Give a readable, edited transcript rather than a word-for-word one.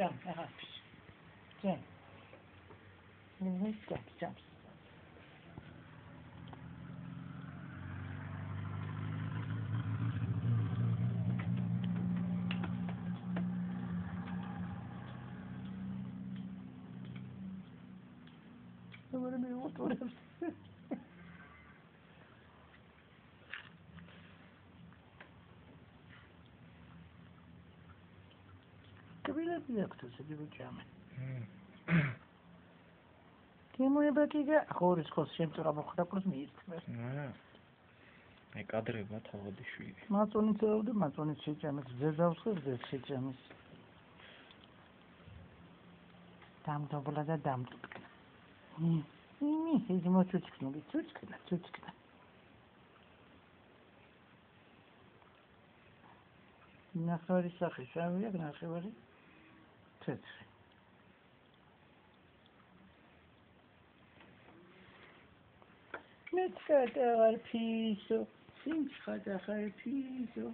Jump, jump. Jump. What am I doing? Să te geame. Timul e bătiga, acolo scos sempre la boca plus mirt. Ai cadreba თავადიშვილი. მაწონი წევდა, მაწონი შეჭამეს, ზეზავს ხერზე შეჭამეს. დამდობლა და დამტკნა. ის მოწუწკნული, წუწკნა. ნახევარი სახე შავია, ნახევარი თეთრი. მეცხრე არ ფისო, სიმცხადა ხარ ფისო.